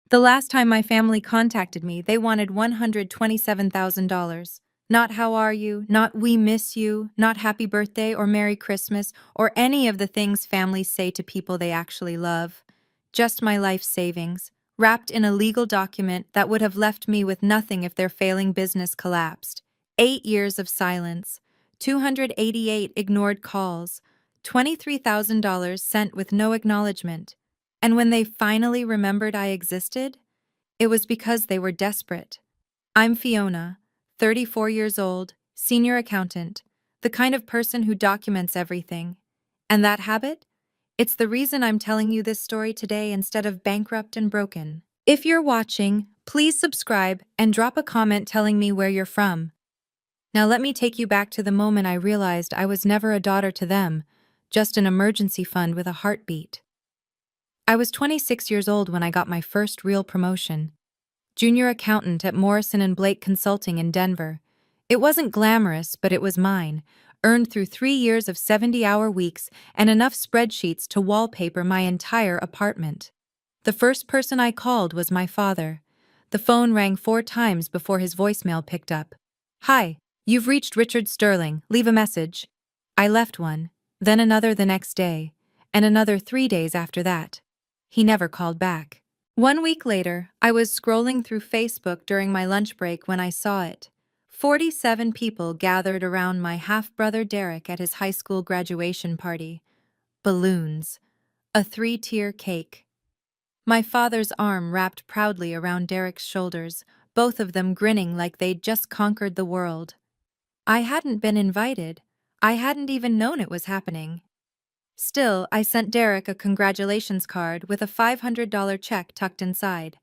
The last time my family contacted me, they wanted $127,000. Not how are you, not we miss you, not happy birthday or Merry Christmas, or any of the things families say to people they actually love. Just my life savings, wrapped in a legal document that would have left me with nothing if their failing business collapsed. 8 years of silence, 288 ignored calls, $23,000 sent with no acknowledgement. And when they finally remembered I existed, it was because they were desperate. I'm Fiona, 34 years old, senior accountant, the kind of person who documents everything. And that habit? It's the reason I'm telling you this story today instead of bankrupt and broken. If you're watching, please subscribe and drop a comment telling me where you're from. Now let me take you back to the moment I realized I was never a daughter to them, just an emergency fund with a heartbeat. I was 26 years old when I got my first real promotion. Junior accountant at Morrison and Blake Consulting in Denver. It wasn't glamorous, but it was mine, earned through 3 years of 70-hour weeks and enough spreadsheets to wallpaper my entire apartment. The first person I called was my father. The phone rang 4 times before his voicemail picked up. "Hi, you've reached Richard Sterling, leave a message." I left one, then another the next day, and another 3 days after that. He never called back. 1 week later, I was scrolling through Facebook during my lunch break when I saw it. 47 people gathered around my half-brother Derek at his high school graduation party. Balloons. A 3-tier cake. My father's arm wrapped proudly around Derek's shoulders, both of them grinning like they'd just conquered the world. I hadn't been invited. I hadn't even known it was happening. Still, I sent Derek a congratulations card with a $500 check tucked inside.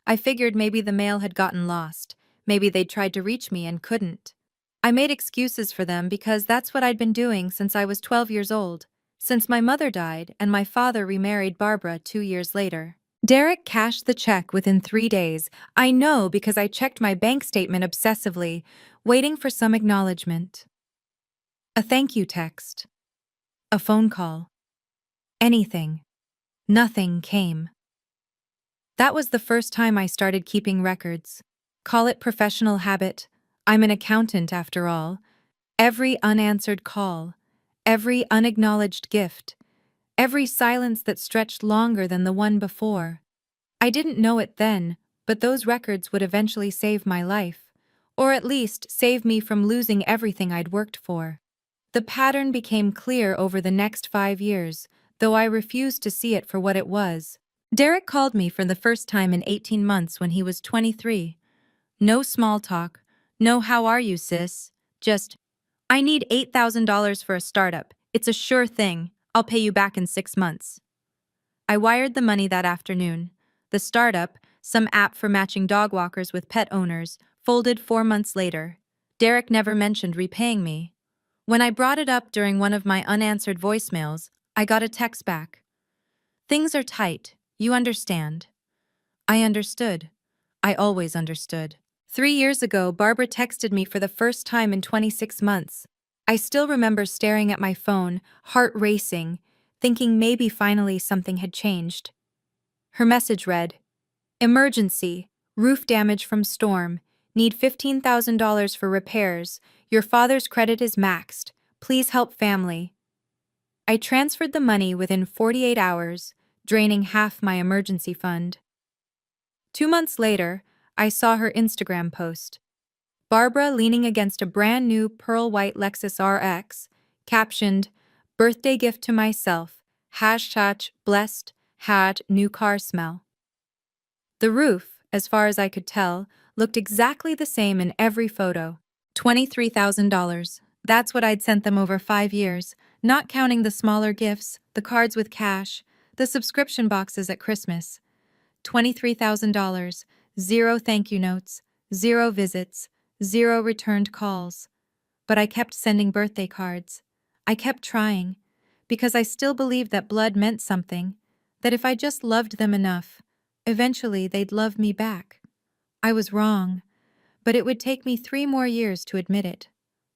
I figured maybe the mail had gotten lost. Maybe they'd tried to reach me and couldn't. I made excuses for them because that's what I'd been doing since I was 12 years old, since my mother died and my father remarried Barbara 2 years later. Derek cashed the check within 3 days. I know because I checked my bank statement obsessively, waiting for some acknowledgement. A thank you text. A phone call. Anything. Nothing came. That was the first time I started keeping records. Call it professional habit. I'm an accountant after all. Every unanswered call, every unacknowledged gift, every silence that stretched longer than the one before. I didn't know it then, but those records would eventually save my life, or at least save me from losing everything I'd worked for. The pattern became clear over the next 5 years, though I refused to see it for what it was. Derek called me for the first time in 18 months when he was 23. No small talk, no "how are you, sis?" Just, "I need $8,000 for a startup. It's a sure thing. I'll pay you back in 6 months." I wired the money that afternoon. The startup, some app for matching dog walkers with pet owners, folded 4 months later. Derek never mentioned repaying me. When I brought it up during one of my unanswered voicemails, I got a text back. "Things are tight. You understand." I understood. I always understood. 3 years ago, Barbara texted me for the first time in 26 months. I still remember staring at my phone, heart racing, thinking maybe finally something had changed. Her message read, "Emergency. Roof damage from storm. Need $15,000 for repairs. Your father's credit is maxed. Please help family." I transferred the money within 48 hours, draining half my emergency fund. 2 months later, I saw her Instagram post. Barbara leaning against a brand new pearl white Lexus RX, captioned, "Birthday gift to myself, #blessed, new car smell." The roof, as far as I could tell, looked exactly the same in every photo. $23,000. That's what I'd sent them over 5 years, not counting the smaller gifts, the cards with cash, the subscription boxes at Christmas. $23,000, 0 thank you notes, 0 visits, 0 returned calls. But I kept sending birthday cards. I kept trying, because I still believed that blood meant something, that if I just loved them enough, eventually they'd love me back. I was wrong, but it would take me 3 more years to admit it.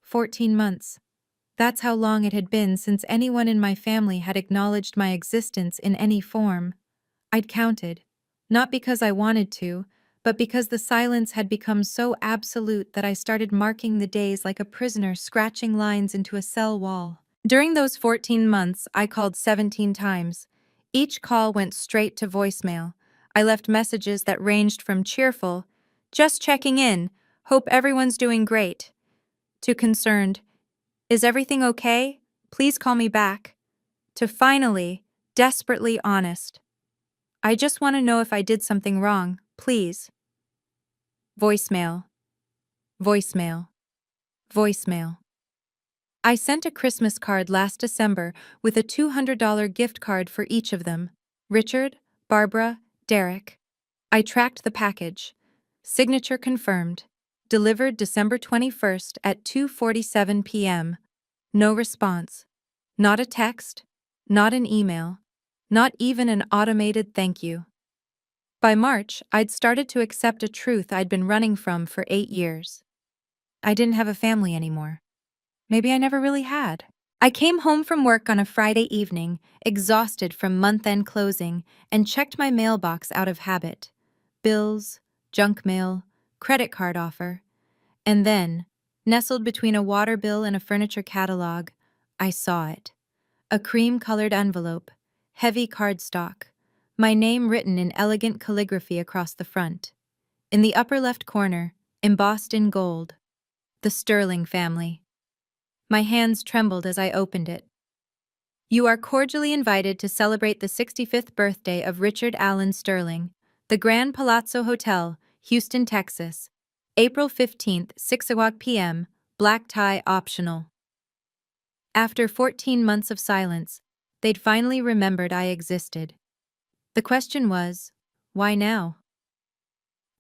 14 months. That's how long it had been since anyone in my family had acknowledged my existence in any form. I'd counted. Not because I wanted to, but because the silence had become so absolute that I started marking the days like a prisoner scratching lines into a cell wall. During those 14 months, I called 17 times. Each call went straight to voicemail. I left messages that ranged from cheerful, "Just checking in, hope everyone's doing great," to concerned, "Is everything okay? Please call me back," to finally, desperately honest, "I just want to know if I did something wrong, please." Voicemail, voicemail, voicemail. I sent a Christmas card last December with a $200 gift card for each of them: Richard, Barbara, Derek. I tracked the package. Signature confirmed. Delivered December 21st at 2:47 p.m. No response. Not a text. Not an email. Not even an automated thank you. By March, I'd started to accept a truth I'd been running from for 8 years. I didn't have a family anymore. Maybe I never really had. I came home from work on a Friday evening, exhausted from month-end closing, and checked my mailbox out of habit. Bills, junk mail, credit card offer. And then, nestled between a water bill and a furniture catalog, I saw it. A cream-colored envelope, heavy cardstock, my name written in elegant calligraphy across the front. In the upper left corner, embossed in gold, the Sterling family. My hands trembled as I opened it. "You are cordially invited to celebrate the 65th birthday of Richard Allen Sterling, the Grand Palazzo Hotel, Houston, Texas. April 15th, 6:00 p.m., black tie optional." After 14 months of silence, they'd finally remembered I existed. The question was, why now?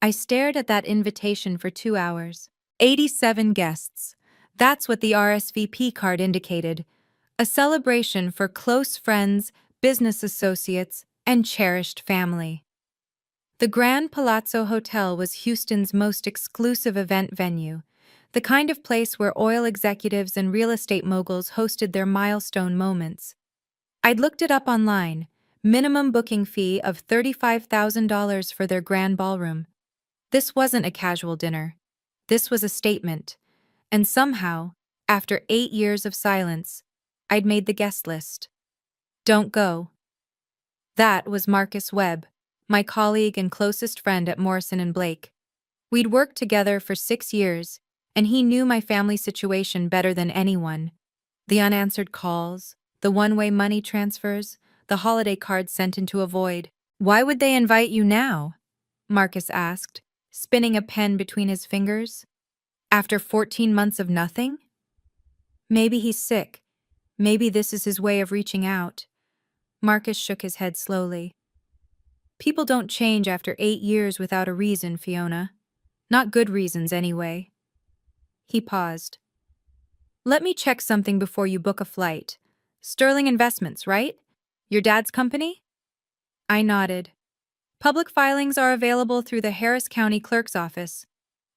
I stared at that invitation for 2 hours. 87 guests. That's what the RSVP card indicated. A celebration for close friends, business associates, and cherished family. The Grand Palazzo Hotel was Houston's most exclusive event venue, the kind of place where oil executives and real estate moguls hosted their milestone moments. I'd looked it up online: minimum booking fee of $35,000 for their grand ballroom. This wasn't a casual dinner. This was a statement. And somehow, after 8 years of silence, I'd made the guest list. Don't go. That was Marcus Webb, my colleague and closest friend at Morrison and Blake. We'd worked together for 6 years, and he knew my family situation better than anyone. The unanswered calls, the one-way money transfers, the holiday cards sent into a void. "Why would they invite you now?" Marcus asked, spinning a pen between his fingers. "After 14 months of nothing?" "Maybe he's sick. Maybe this is his way of reaching out." Marcus shook his head slowly. "People don't change after 8 years without a reason, Fiona. Not good reasons, anyway." He paused. "Let me check something before you book a flight. Sterling Investments, right? Your dad's company?" I nodded. "Public filings are available through the Harris County Clerk's Office.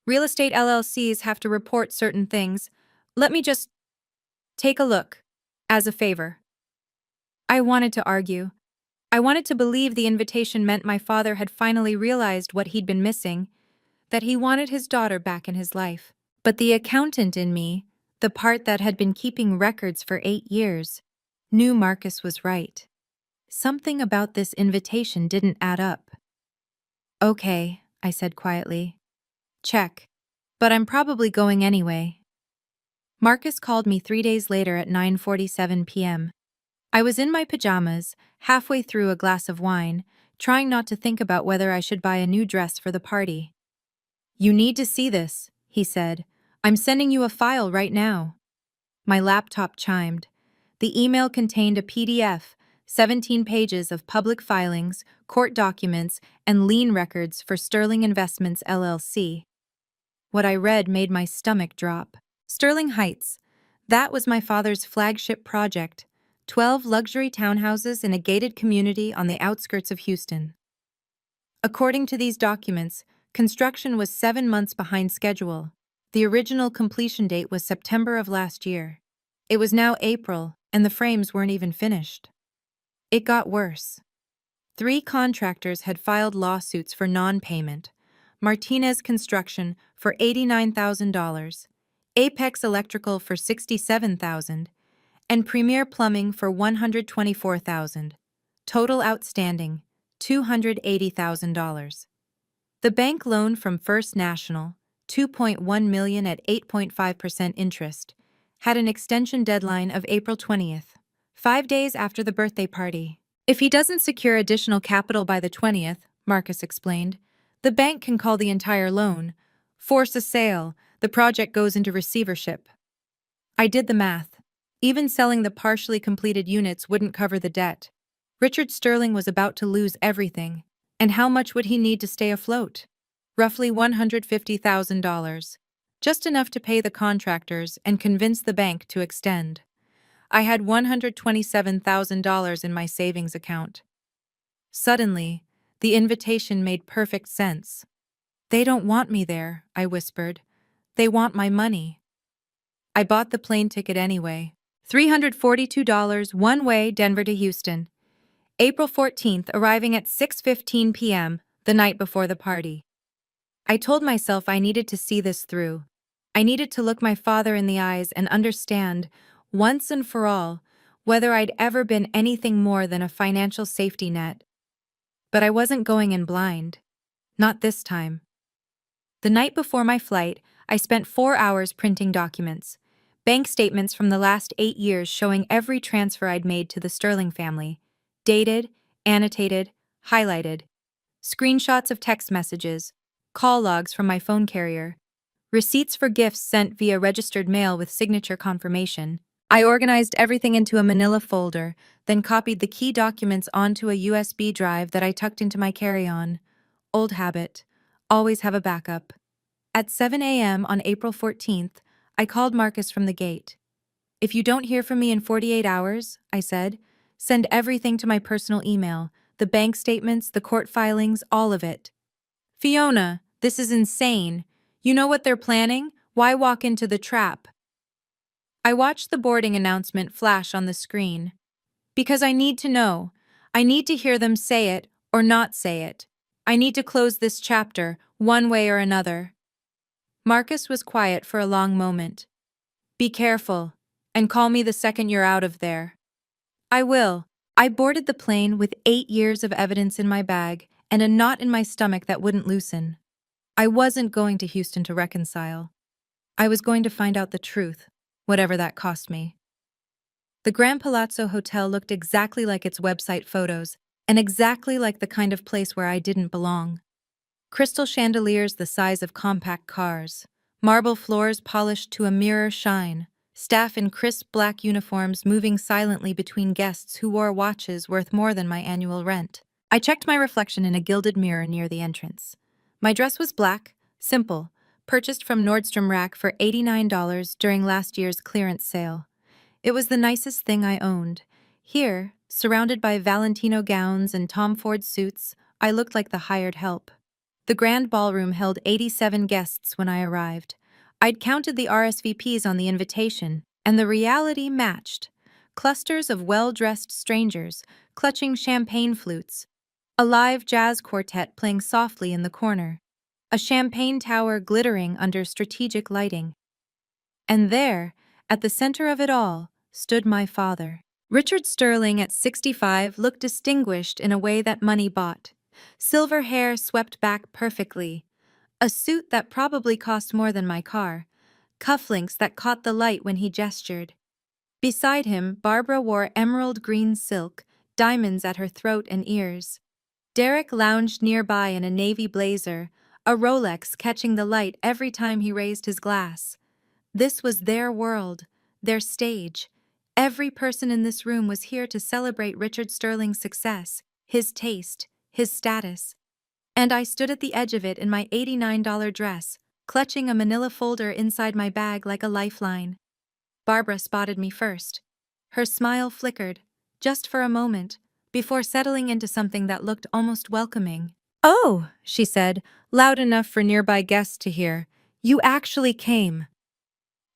Real estate LLCs have to report certain things. Let me just take a look, as a favor." I wanted to argue. I wanted to believe the invitation meant my father had finally realized what he'd been missing, that he wanted his daughter back in his life. But the accountant in me, the part that had been keeping records for 8 years, knew Marcus was right. Something about this invitation didn't add up. "Okay," I said quietly. "Check. But I'm probably going anyway." Marcus called me 3 days later at 9:47 p.m. I was in my pajamas, halfway through a glass of wine, trying not to think about whether I should buy a new dress for the party. "You need to see this," he said. "I'm sending you a file right now." My laptop chimed. The email contained a PDF, 17 pages of public filings, court documents, and lien records for Sterling Investments LLC. What I read made my stomach drop. Sterling Heights. That was my father's flagship project: 12 luxury townhouses in a gated community on the outskirts of Houston. According to these documents, construction was 7 months behind schedule. The original completion date was September of last year. It was now April, and the frames weren't even finished. It got worse. 3 contractors had filed lawsuits for non-payment. Martinez Construction for $89,000, Apex Electrical for $67,000, and Premier Plumbing for $124,000. Total outstanding, $280,000. The bank loan from First National, $2.1 million at 8.5% interest, had an extension deadline of April 20th, 5 days after the birthday party. If he doesn't secure additional capital by the 20th, Marcus explained, the bank can call the entire loan, force a sale, the project goes into receivership. I did the math. Even selling the partially completed units wouldn't cover the debt. Richard Sterling was about to lose everything. And how much would he need to stay afloat? Roughly $150,000. Just enough to pay the contractors and convince the bank to extend. I had $127,000 in my savings account. Suddenly, the invitation made perfect sense. They don't want me there, I whispered. They want my money. I bought the plane ticket anyway. $342 one-way Denver to Houston. April 14th, arriving at 6:15 p.m., the night before the party. I told myself I needed to see this through. I needed to look my father in the eyes and understand, once and for all, whether I'd ever been anything more than a financial safety net. But I wasn't going in blind. Not this time. The night before my flight, I spent 4 hours printing documents. Bank statements from the last 8 years showing every transfer I'd made to the Sterling family. Dated, annotated, highlighted. Screenshots of text messages. Call logs from my phone carrier. Receipts for gifts sent via registered mail with signature confirmation. I organized everything into a manila folder, then copied the key documents onto a USB drive that I tucked into my carry-on. Old habit. Always have a backup. At 7 a.m. on April 14th, I called Marcus from the gate. If you don't hear from me in 48 hours, I said, send everything to my personal email, the bank statements, the court filings, all of it. Fiona, this is insane. You know what they're planning? Why walk into the trap? I watched the boarding announcement flash on the screen. Because I need to know. I need to hear them say it or not say it. I need to close this chapter, one way or another. Marcus was quiet for a long moment. Be careful, and call me the second you're out of there. I will. I boarded the plane with 8 years of evidence in my bag and a knot in my stomach that wouldn't loosen. I wasn't going to Houston to reconcile. I was going to find out the truth, whatever that cost me. The Grand Palazzo Hotel looked exactly like its website photos, and exactly like the kind of place where I didn't belong. Crystal chandeliers the size of compact cars, marble floors polished to a mirror shine, staff in crisp black uniforms moving silently between guests who wore watches worth more than my annual rent. I checked my reflection in a gilded mirror near the entrance. My dress was black, simple, purchased from Nordstrom Rack for $89 during last year's clearance sale. It was the nicest thing I owned. Here, surrounded by Valentino gowns and Tom Ford suits, I looked like the hired help. The grand ballroom held 87 guests when I arrived. I'd counted the RSVPs on the invitation, and the reality matched. Clusters of well-dressed strangers, clutching champagne flutes. A live jazz quartet playing softly in the corner. A champagne tower glittering under strategic lighting. And there, at the center of it all, stood my father. Richard Sterling at 65 looked distinguished in a way that money bought. Silver hair swept back perfectly. A suit that probably cost more than my car. Cufflinks that caught the light when he gestured. Beside him, Barbara wore emerald green silk, diamonds at her throat and ears. Derek lounged nearby in a navy blazer, a Rolex catching the light every time he raised his glass. This was their world, their stage. Every person in this room was here to celebrate Richard Sterling's success, his taste, his status. And I stood at the edge of it in my $89 dress, clutching a manila folder inside my bag like a lifeline. Barbara spotted me first. Her smile flickered, just for a moment, before settling into something that looked almost welcoming. "Oh," she said, loud enough for nearby guests to hear, "you actually came."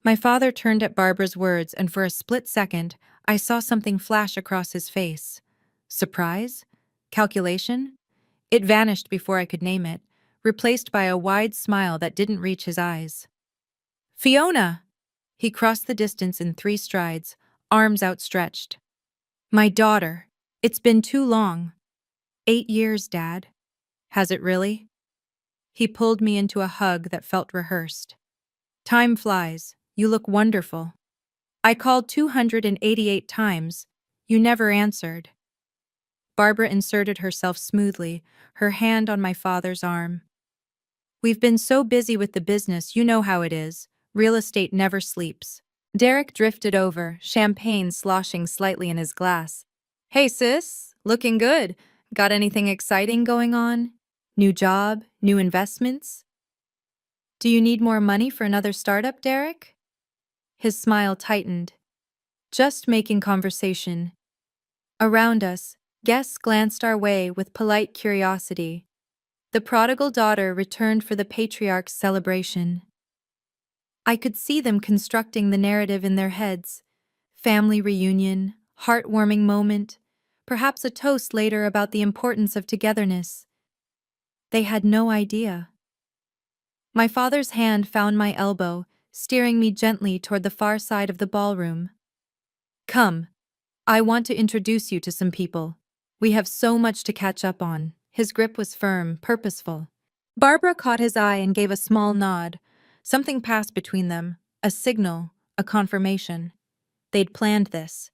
My father turned at Barbara's words, and for a split second, I saw something flash across his face. Surprise? Calculation? It vanished before I could name it, replaced by a wide smile that didn't reach his eyes. Fiona! He crossed the distance in 3 strides, arms outstretched. My daughter. It's been too long. 8 years, Dad. Has it really? He pulled me into a hug that felt rehearsed. Time flies. You look wonderful. I called 288 times. You never answered. Barbara inserted herself smoothly, her hand on my father's arm. We've been so busy with the business, you know how it is. Real estate never sleeps. Derek drifted over, champagne sloshing slightly in his glass. Hey sis, looking good. Got anything exciting going on? New job? New investments? Do you need more money for another startup, Derek? His smile tightened. Just making conversation. Around us, guests glanced our way with polite curiosity. The prodigal daughter returned for the patriarch's celebration. I could see them constructing the narrative in their heads. Family reunion, heartwarming moment, perhaps a toast later about the importance of togetherness. They had no idea. My father's hand found my elbow, steering me gently toward the far side of the ballroom. Come, I want to introduce you to some people. We have so much to catch up on. His grip was firm, purposeful. Barbara caught his eye and gave a small nod. Something passed between them, a signal, a confirmation. They'd planned this.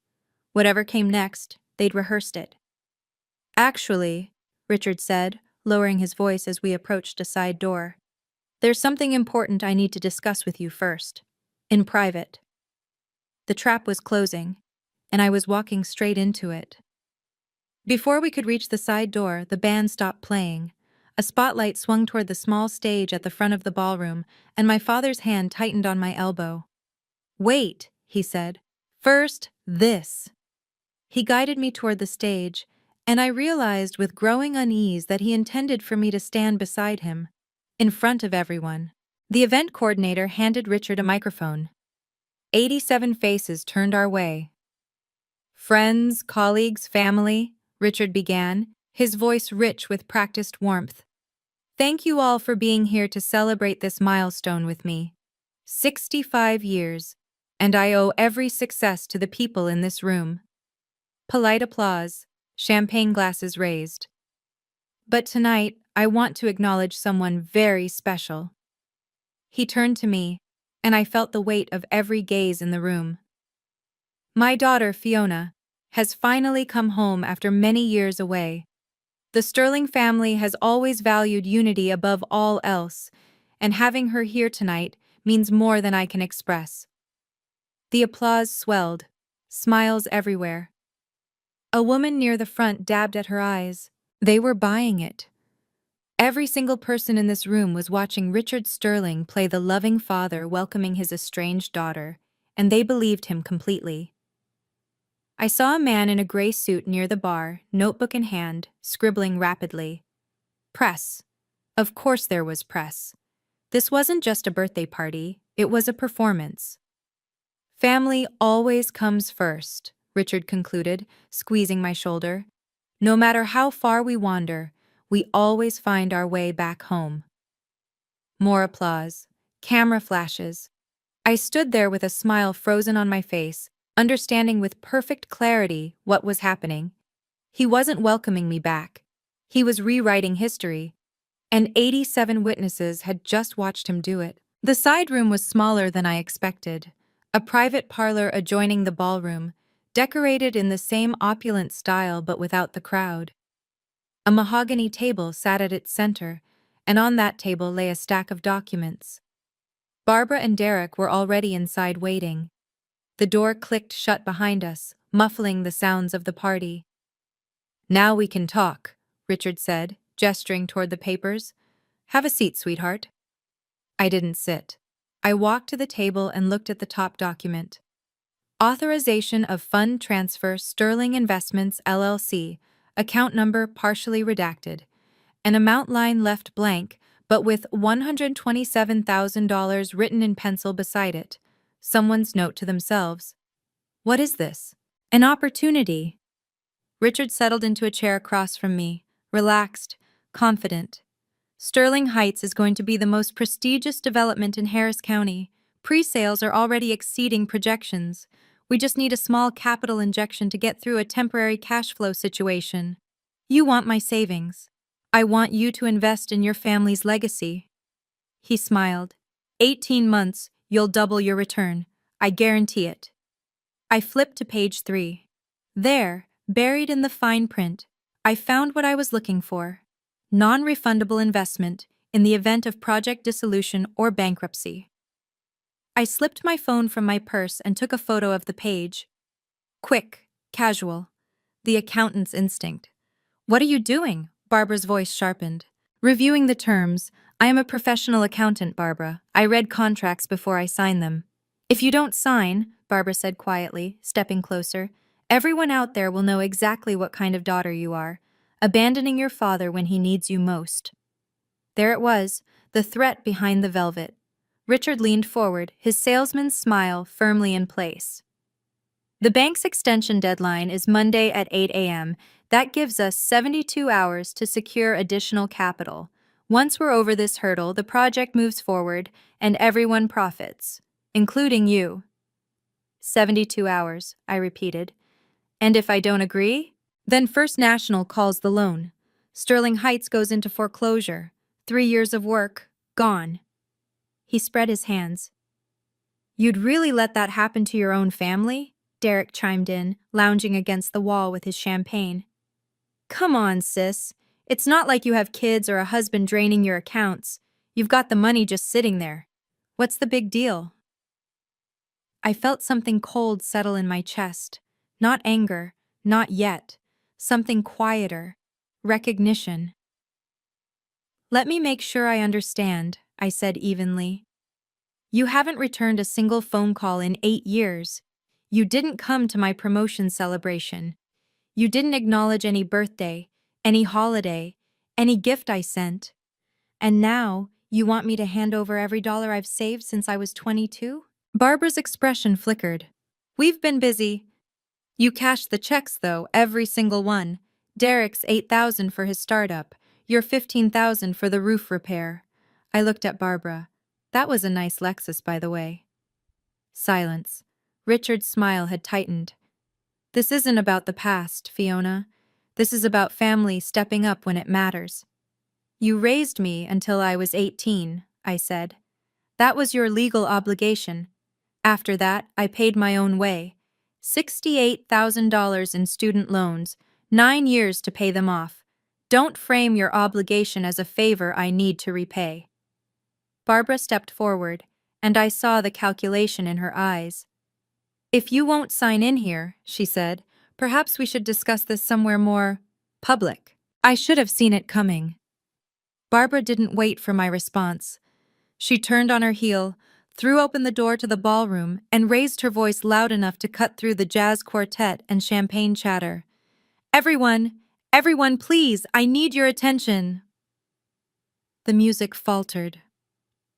Whatever came next, they'd rehearsed it. Actually, Richard said, lowering his voice as we approached a side door, there's something important I need to discuss with you first. In private. The trap was closing, and I was walking straight into it. Before we could reach the side door, the band stopped playing. A spotlight swung toward the small stage at the front of the ballroom, and my father's hand tightened on my elbow. Wait, he said. First, this. He guided me toward the stage, and I realized with growing unease that he intended for me to stand beside him, in front of everyone. The event coordinator handed Richard a microphone. 87 faces turned our way. Friends, colleagues, family, Richard began, his voice rich with practiced warmth. Thank you all for being here to celebrate this milestone with me. 65 years, and I owe every success to the people in this room. Polite applause, champagne glasses raised. But tonight, I want to acknowledge someone very special. He turned to me, and I felt the weight of every gaze in the room. My daughter, Fiona, has finally come home after many years away. The Sterling family has always valued unity above all else, and having her here tonight means more than I can express. The applause swelled, smiles everywhere. A woman near the front dabbed at her eyes. They were buying it. Every single person in this room was watching Richard Sterling play the loving father welcoming his estranged daughter, and they believed him completely. I saw a man in a gray suit near the bar, notebook in hand, scribbling rapidly. Press. Of course there was press. This wasn't just a birthday party, it was a performance. Family always comes first, Richard concluded, squeezing my shoulder. No matter how far we wander, we always find our way back home. More applause. Camera flashes. I stood there with a smile frozen on my face, understanding with perfect clarity what was happening. He wasn't welcoming me back. He was rewriting history, and 87 witnesses had just watched him do it. The side room was smaller than I expected, a private parlor adjoining the ballroom, decorated in the same opulent style but without the crowd. A mahogany table sat at its center, and on that table lay a stack of documents. Barbara and Derek were already inside waiting. The door clicked shut behind us, muffling the sounds of the party. Now we can talk, Richard said, gesturing toward the papers. Have a seat, sweetheart. I didn't sit. I walked to the table and looked at the top document. Authorization of Fund Transfer Sterling Investments, LLC, account number partially redacted, an amount line left blank, but with $127,000 written in pencil beside it. Someone's note to themselves. What is this? An opportunity. Richard settled into a chair across from me, relaxed, confident. Sterling Heights is going to be the most prestigious development in Harris County. Pre-sales are already exceeding projections. We just need a small capital injection to get through a temporary cash flow situation. You want my savings. I want you to invest in your family's legacy. He smiled. 18 months, you'll double your return. I guarantee it. I flipped to page 3. There, buried in the fine print, I found what I was looking for. Non-refundable investment in the event of project dissolution or bankruptcy. I slipped my phone from my purse and took a photo of the page. Quick, casual. The accountant's instinct. What are you doing? Barbara's voice sharpened. Reviewing the terms. I am a professional accountant, Barbara. I read contracts before I sign them. If you don't sign, Barbara said quietly, stepping closer, everyone out there will know exactly what kind of daughter you are, abandoning your father when he needs you most. There it was, the threat behind the velvet. Richard leaned forward, his salesman's smile firmly in place. The bank's extension deadline is Monday at 8 a.m. That gives us 72 hours to secure additional capital. Once we're over this hurdle, the project moves forward and everyone profits, including you. 72 hours, I repeated. And if I don't agree? Then First National calls the loan. Sterling Heights goes into foreclosure. 3 years of work, gone. He spread his hands. You'd really let that happen to your own family? Derek chimed in, lounging against the wall with his champagne. Come on, sis. It's not like you have kids or a husband draining your accounts. You've got the money just sitting there. What's the big deal? I felt something cold settle in my chest. Not anger, not yet. Something quieter. Recognition. Let me make sure I understand, I said evenly. You haven't returned a single phone call in 8 years. You didn't come to my promotion celebration. You didn't acknowledge any birthday, any holiday, any gift I sent. And now, you want me to hand over every dollar I've saved since I was 22? Barbara's expression flickered. We've been busy. You cashed the checks, though, every single one. Derek's $8,000 for his startup, your $15,000 for the roof repair. I looked at Barbara. That was a nice Lexus, by the way. Silence. Richard's smile had tightened. This isn't about the past, Fiona. This is about family stepping up when it matters. You raised me until I was 18, I said. That was your legal obligation. After that, I paid my own way. $68,000 in student loans, 9 years to pay them off. Don't frame your obligation as a favor I need to repay. Barbara stepped forward, and I saw the calculation in her eyes. If you won't sign in here, she said, perhaps we should discuss this somewhere more public. I should have seen it coming. Barbara didn't wait for my response. She turned on her heel, threw open the door to the ballroom, and raised her voice loud enough to cut through the jazz quartet and champagne chatter. Everyone, please, I need your attention. The music faltered.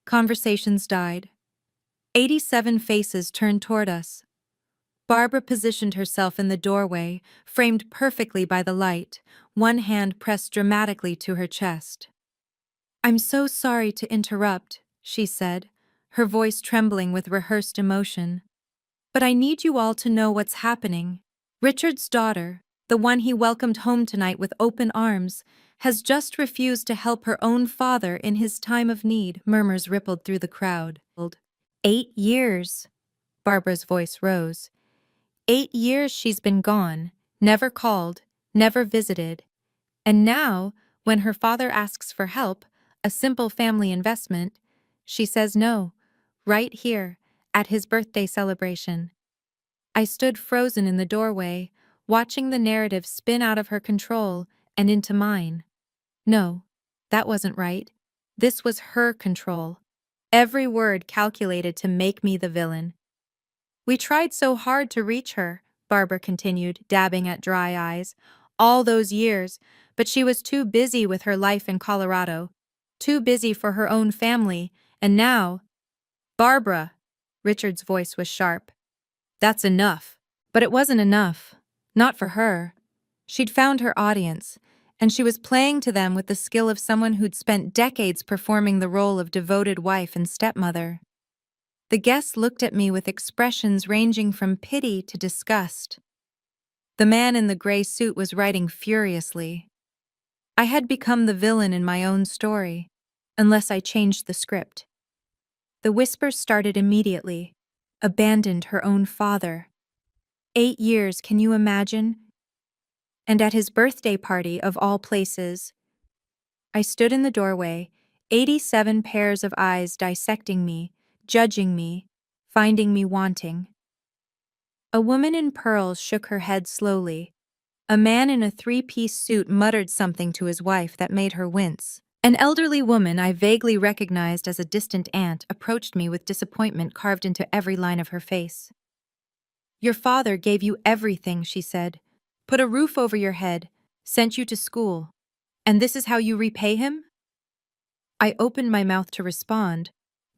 Conversations died. 87 faces turned toward us. Barbara positioned herself in the doorway, framed perfectly by the light, one hand pressed dramatically to her chest. I'm so sorry to interrupt, she said, her voice trembling with rehearsed emotion. But I need you all to know what's happening. Richard's daughter, the one he welcomed home tonight with open arms, has just refused to help her own father in his time of need. Murmurs rippled through the crowd. 8 years. Barbara's voice rose. 8 years she's been gone, never called, never visited. And now, when her father asks for help, a simple family investment, she says no, right here, at his birthday celebration. I stood frozen in the doorway, watching the narrative spin out of her control and into mine. No, that wasn't right. This was her control. Every word calculated to make me the villain. We tried so hard to reach her, Barbara continued, dabbing at dry eyes, all those years, but she was too busy with her life in Colorado, too busy for her own family, and now… Barbara! Richard's voice was sharp. That's enough. But it wasn't enough. Not for her. She'd found her audience, and she was playing to them with the skill of someone who'd spent decades performing the role of devoted wife and stepmother. The guests looked at me with expressions ranging from pity to disgust. The man in the gray suit was writing furiously. I had become the villain in my own story, unless I changed the script. The whispers started immediately. Abandoned her own father. 8 years, can you imagine? And at his birthday party, of all places. I stood in the doorway, 87 pairs of eyes dissecting me, judging me, finding me wanting. A woman in pearls shook her head slowly. A man in a three-piece suit muttered something to his wife that made her wince. An elderly woman I vaguely recognized as a distant aunt approached me with disappointment carved into every line of her face. "Your father gave you everything," she said. "Put a roof over your head, sent you to school. And this is how you repay him?" I opened my mouth to respond,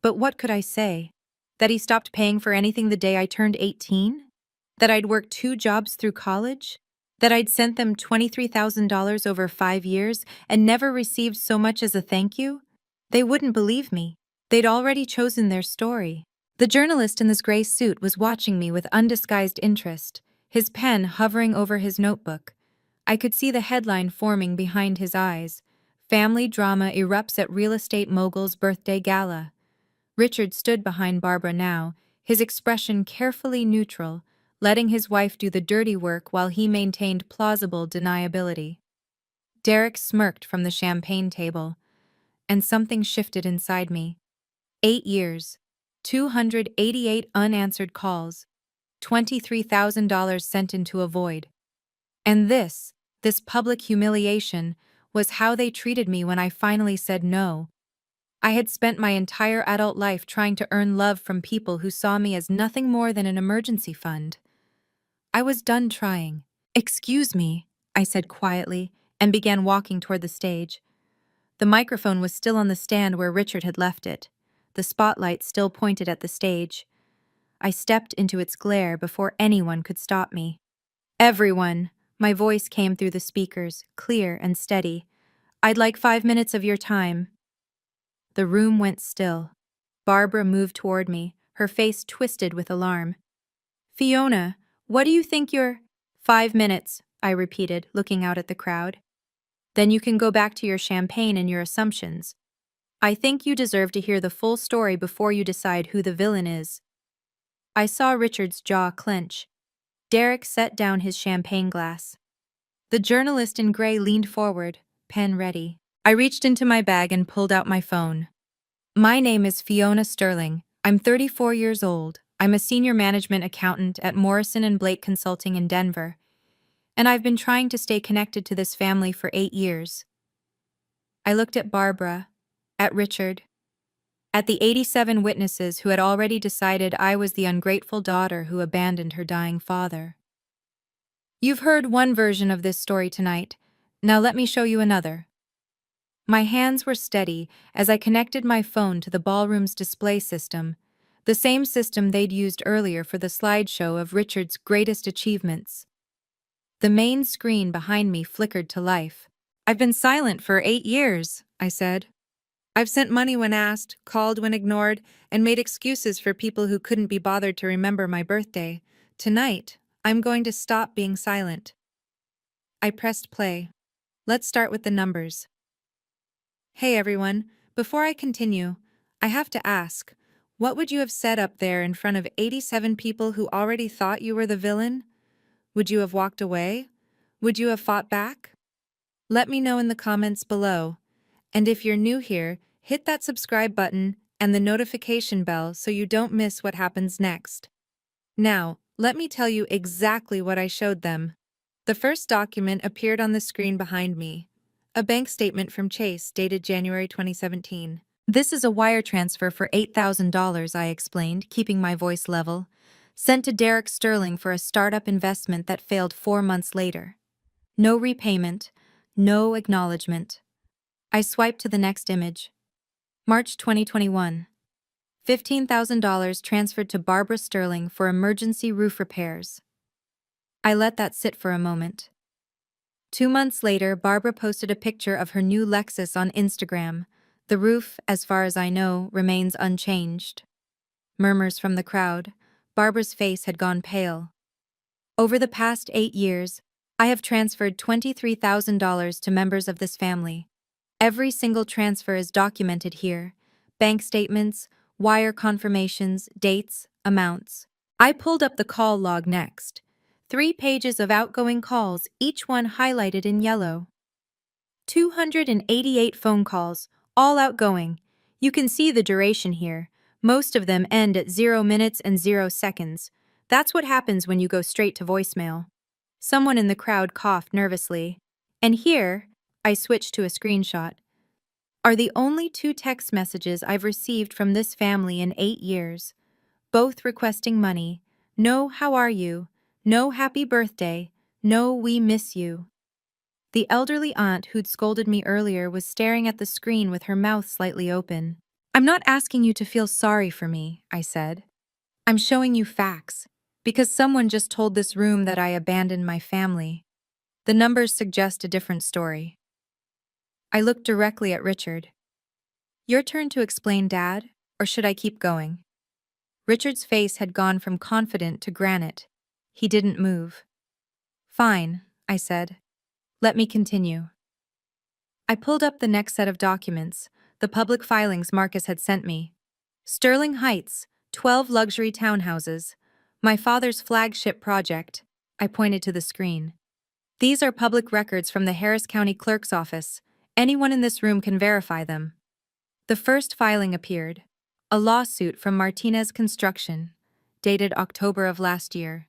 but what could I say? That he stopped paying for anything the day I turned 18? That I'd worked 2 jobs through college? That I'd sent them $23,000 over 5 years and never received so much as a thank you? They wouldn't believe me. They'd already chosen their story. The journalist in this gray suit was watching me with undisguised interest, his pen hovering over his notebook. I could see the headline forming behind his eyes. Family drama erupts at real estate mogul's birthday gala. Richard stood behind Barbara now, his expression carefully neutral, letting his wife do the dirty work while he maintained plausible deniability. Derek smirked from the champagne table, and something shifted inside me. 8 years, 288 unanswered calls, $23,000 sent into a void. And this public humiliation, was how they treated me when I finally said no. I had spent my entire adult life trying to earn love from people who saw me as nothing more than an emergency fund. I was done trying. "Excuse me," I said quietly, and began walking toward the stage. The microphone was still on the stand where Richard had left it, the spotlight still pointed at the stage. I stepped into its glare before anyone could stop me. "Everyone," my voice came through the speakers, clear and steady. "I'd like 5 minutes of your time." The room went still. Barbara moved toward me, her face twisted with alarm. "Fiona, what do you think you're—" "5 minutes," I repeated, looking out at the crowd. "Then you can go back to your champagne and your assumptions. I think you deserve to hear the full story before you decide who the villain is." I saw Richard's jaw clench. Derek set down his champagne glass. The journalist in gray leaned forward, pen ready. I reached into my bag and pulled out my phone. "My name is Fiona Sterling. I'm 34 years old. I'm a senior management accountant at Morrison & Blake Consulting in Denver. And I've been trying to stay connected to this family for 8 years." I looked at Barbara, at Richard, at the 87 witnesses who had already decided I was the ungrateful daughter who abandoned her dying father. "You've heard one version of this story tonight. Now let me show you another." My hands were steady as I connected my phone to the ballroom's display system, the same system they'd used earlier for the slideshow of Richard's greatest achievements. The main screen behind me flickered to life. "I've been silent for 8 years," I said. "I've sent money when asked, called when ignored, and made excuses for people who couldn't be bothered to remember my birthday. Tonight, I'm going to stop being silent." I pressed play. Let's start with the numbers. "Hey everyone, before I continue, I have to ask, what would you have said up there in front of 87 people who already thought you were the villain? Would you have walked away? Would you have fought back? Let me know in the comments below. And if you're new here, hit that subscribe button and the notification bell so you don't miss what happens next. Now, let me tell you exactly what I showed them. The first document appeared on the screen behind me. A bank statement from Chase dated January 2017. "This is a wire transfer for $8,000, I explained, keeping my voice level. "Sent to Derek Sterling for a startup investment that failed 4 months later. No repayment, no acknowledgement." I swiped to the next image. March 2021. $15,000 transferred to Barbara Sterling for emergency roof repairs. I let that sit for a moment. 2 months later, Barbara posted a picture of her new Lexus on Instagram. The roof, as far as I know, remains unchanged. Murmurs from the crowd. Barbara's face had gone pale. Over the past 8 years, I have transferred $23,000 to members of this family. Every single transfer is documented here. Bank statements, wire confirmations, dates, amounts. I pulled up the call log next. 3 pages of outgoing calls, each one highlighted in yellow. 288 phone calls, all outgoing. You can see the duration here. Most of them end at 0 minutes and 0 seconds. That's what happens when you go straight to voicemail. Someone in the crowd coughed nervously. And here, I switched to a screenshot, are the only 2 text messages I've received from this family in 8 years. Both requesting money. No, how are you? No, happy birthday. No, we miss you. The elderly aunt who'd scolded me earlier was staring at the screen with her mouth slightly open. I'm not asking you to feel sorry for me, I said. I'm showing you facts, because someone just told this room that I abandoned my family. The numbers suggest a different story. I looked directly at Richard. Your turn to explain, Dad, or should I keep going? Richard's face had gone from confident to granite. He didn't move. Fine, I said. Let me continue. I pulled up the next set of documents, the public filings Marcus had sent me. Sterling Heights, 12 luxury townhouses. My father's flagship project. I pointed to the screen. These are public records from the Harris County Clerk's office. Anyone in this room can verify them. The first filing appeared. A lawsuit from Martinez Construction, dated October of last year.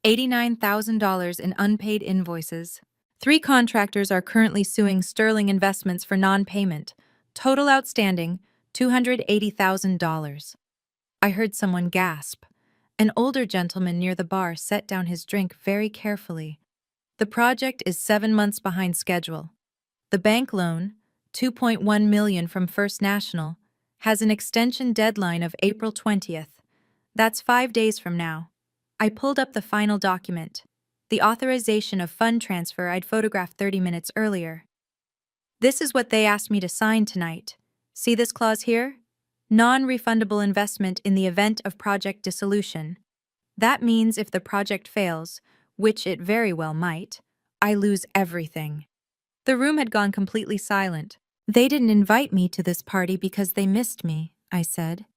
$89,000 in unpaid invoices. 3 contractors are currently suing Sterling Investments for non-payment. Total outstanding, $280,000. I heard someone gasp. An older gentleman near the bar set down his drink very carefully. The project is 7 months behind schedule. The bank loan, $2.1 million from First National, has an extension deadline of April 20th. That's 5 days from now. I pulled up the final document, the authorization of fund transfer I'd photographed 30 minutes earlier. This is what they asked me to sign tonight. See this clause here? Non-refundable investment in the event of project dissolution. That means if the project fails, which it very well might, I lose everything. The room had gone completely silent. They didn't invite me to this party because they missed me, I said.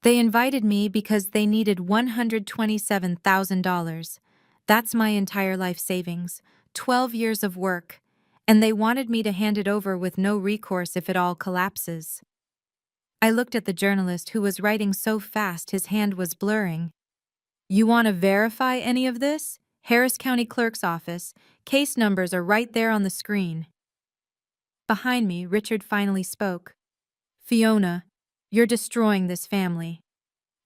They invited me because they needed $127,000. That's my entire life savings, 12 years of work, and they wanted me to hand it over with no recourse if it all collapses. I looked at the journalist who was writing so fast his hand was blurring. You want to verify any of this? Harris County Clerk's office. Case numbers are right there on the screen. Behind me, Richard finally spoke. Fiona, you're destroying this family.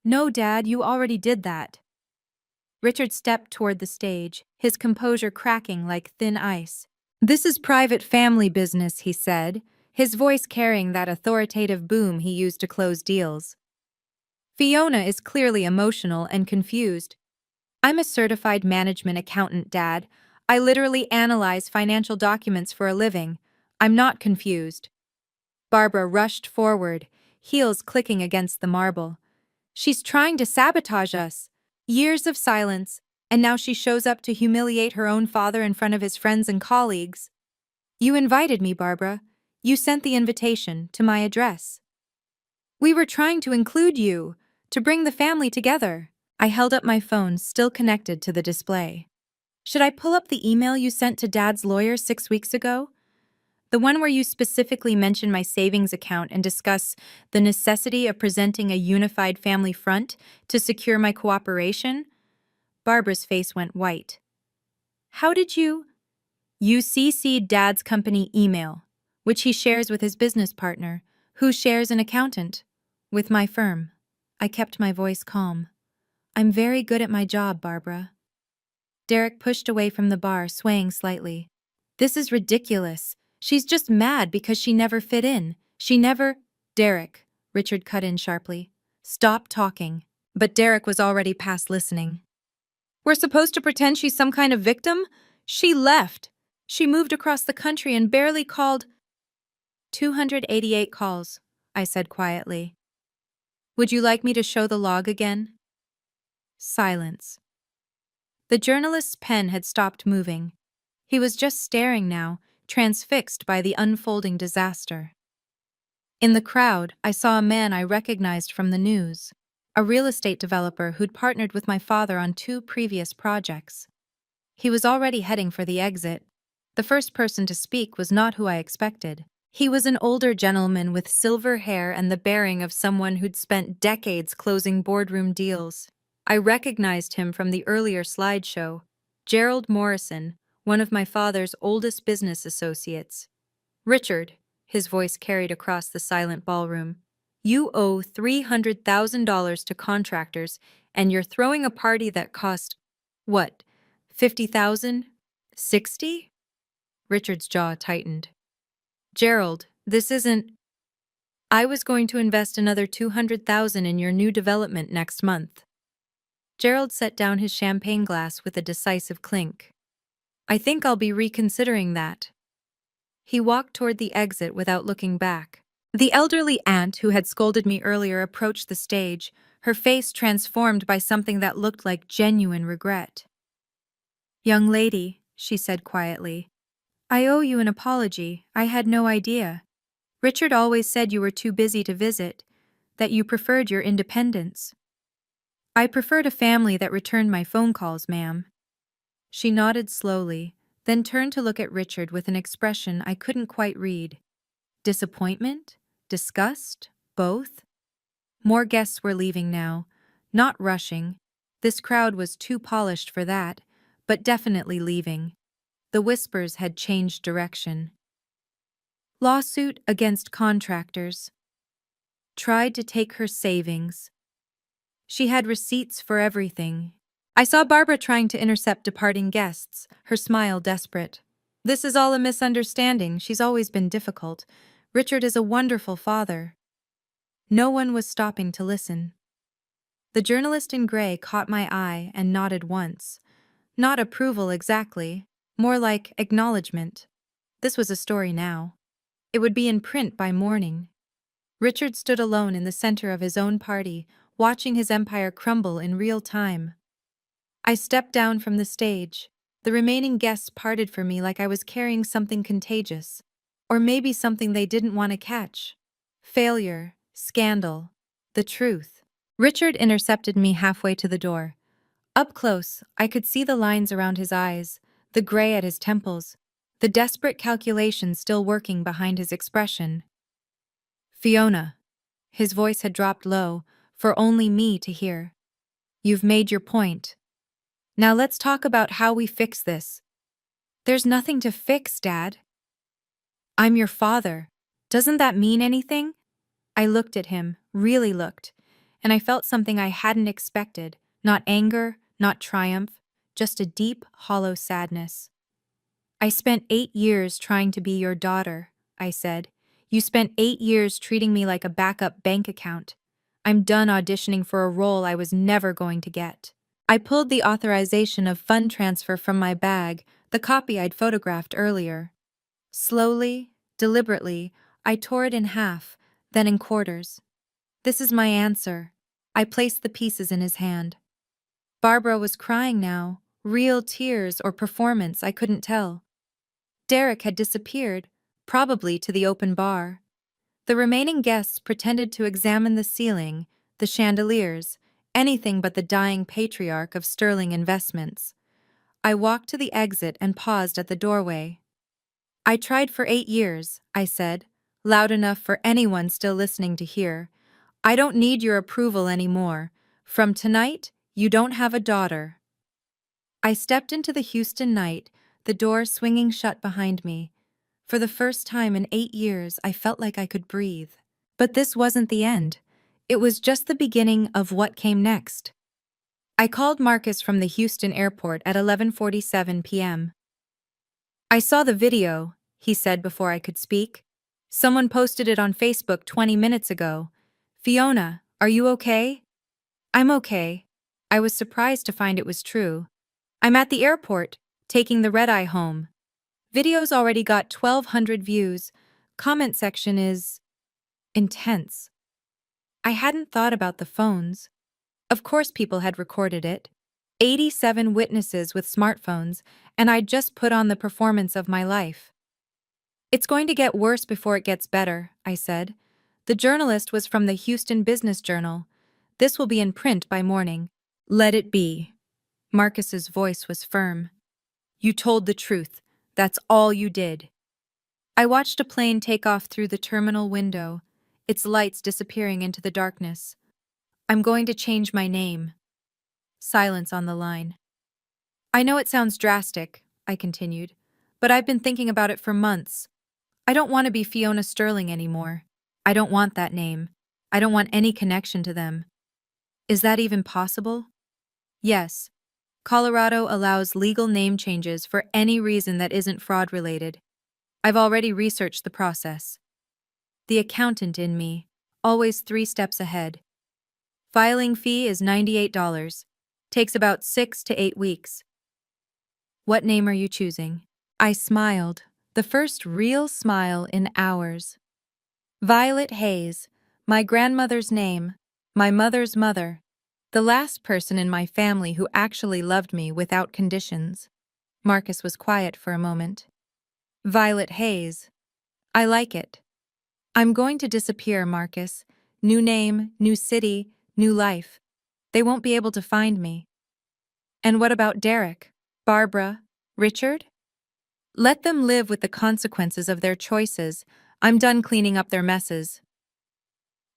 No, Dad, you already did that. Richard stepped toward the stage, his composure cracking like thin ice. This is private family business, he said, his voice carrying that authoritative boom he used to close deals. Fiona is clearly emotional and confused. I'm a certified management accountant, Dad. I literally analyze financial documents for a living. I'm not confused. Barbara rushed forward, heels clicking against the marble. She's trying to sabotage us. Years of silence, and now she shows up to humiliate her own father in front of his friends and colleagues. You invited me, Barbara. You sent the invitation to my address. We were trying to include you, to bring the family together. I held up my phone, still connected to the display. Should I pull up the email you sent to Dad's lawyer 6 weeks ago? The one where you specifically mention my savings account and discuss the necessity of presenting a unified family front to secure my cooperation? Barbara's face went white. How did you? You CC'd Dad's company email, which he shares with his business partner, who shares an accountant, with my firm. I kept my voice calm. I'm very good at my job, Barbara. Derek pushed away from the bar, swaying slightly. This is ridiculous. She's just mad because she never fit in. She never… Derek, Richard cut in sharply. Stop talking. But Derek was already past listening. We're supposed to pretend she's some kind of victim? She left. She moved across the country and barely called. 288 calls, I said quietly. Would you like me to show the log again? Silence. The journalist's pen had stopped moving. He was just staring now, transfixed by the unfolding disaster. In the crowd, I saw a man I recognized from the news, a real estate developer who'd partnered with my father on 2 previous projects. He was already heading for the exit. The first person to speak was not who I expected. He was an older gentleman with silver hair and the bearing of someone who'd spent decades closing boardroom deals. I recognized him from the earlier slideshow. Gerald Morrison, one of my father's oldest business associates. Richard, his voice carried across the silent ballroom, you owe $300,000 to contractors, and you're throwing a party that cost, what, 50,000? 60? Richard's jaw tightened. Gerald, this isn't. I was going to invest another 200,000 in your new development next month. Gerald set down his champagne glass with a decisive clink. I think I'll be reconsidering that. He walked toward the exit without looking back. The elderly aunt who had scolded me earlier approached the stage, her face transformed by something that looked like genuine regret. Young lady, she said quietly, I owe you an apology. I had no idea. Richard always said you were too busy to visit, that you preferred your independence. I preferred a family that returned my phone calls, ma'am. She nodded slowly, then turned to look at Richard with an expression I couldn't quite read. Disappointment? Disgust? Both? More guests were leaving now, not rushing. This crowd was too polished for that, but definitely leaving. The whispers had changed direction. Lawsuit against contractors. Tried to take her savings. She had receipts for everything. I saw Barbara trying to intercept departing guests, her smile desperate. This is all a misunderstanding. She's always been difficult. Richard is a wonderful father. No one was stopping to listen. The journalist in gray caught my eye and nodded once. Not approval exactly, more like acknowledgement. This was a story now. It would be in print by morning. Richard stood alone in the center of his own party, watching his empire crumble in real time. I stepped down from the stage. The remaining guests parted from me like I was carrying something contagious. Or maybe something they didn't want to catch. Failure, scandal, the truth. Richard intercepted me halfway to the door. Up close, I could see the lines around his eyes, the gray at his temples, the desperate calculation still working behind his expression. Fiona. His voice had dropped low, for only me to hear. You've made your point. Now let's talk about how we fix this. There's nothing to fix, Dad. I'm your father. Doesn't that mean anything? I looked at him, really looked, and I felt something I hadn't expected. Not anger, not triumph, just a deep, hollow sadness. I spent 8 years trying to be your daughter, I said. You spent 8 years treating me like a backup bank account. I'm done auditioning for a role I was never going to get. I pulled the authorization of fund transfer from my bag, the copy I'd photographed earlier. Slowly, deliberately, I tore it in half, then in quarters. This is my answer. I placed the pieces in his hand. Barbara was crying now, real tears or performance, I couldn't tell. Derek had disappeared, probably to the open bar. The remaining guests pretended to examine the ceiling, the chandeliers, anything but the dying patriarch of Sterling Investments. I walked to the exit and paused at the doorway. I tried for 8 years, I said, loud enough for anyone still listening to hear. I don't need your approval anymore. From tonight, you don't have a daughter. I stepped into the Houston night, the door swinging shut behind me. For the first time in 8 years, I felt like I could breathe. But this wasn't the end. It was just the beginning of what came next. I called Marcus from the Houston airport at 11:47 p.m. I saw the video, he said before I could speak. Someone posted it on Facebook 20 minutes ago. Fiona, are you okay? I'm okay. I was surprised to find it was true. I'm at the airport, taking the red-eye home. Video's already got 1,200 views. Comment section is intense. I hadn't thought about the phones. Of course people had recorded it. 87 witnesses with smartphones, and I'd just put on the performance of my life. It's going to get worse before it gets better, I said. The journalist was from the Houston Business Journal. This will be in print by morning. Let it be. Marcus's voice was firm. You told the truth. That's all you did. I watched a plane take off through the terminal window, its lights disappearing into the darkness. I'm going to change my name. Silence on the line. I know it sounds drastic, I continued, but I've been thinking about it for months. I don't want to be Fiona Sterling anymore. I don't want that name. I don't want any connection to them. Is that even possible? Yes. Colorado allows legal name changes for any reason that isn't fraud-related. I've already researched the process. The accountant in me, always 3 steps ahead. Filing fee is $98. Takes about 6 to 8 weeks. What name are you choosing? I smiled, the first real smile in hours. Violet Hayes, my grandmother's name, my mother's mother, the last person in my family who actually loved me without conditions. Marcus was quiet for a moment. Violet Hayes. I like it. I'm going to disappear, Marcus. New name, new city, new life. They won't be able to find me. And what about Derek, Barbara, Richard? Let them live with the consequences of their choices. I'm done cleaning up their messes.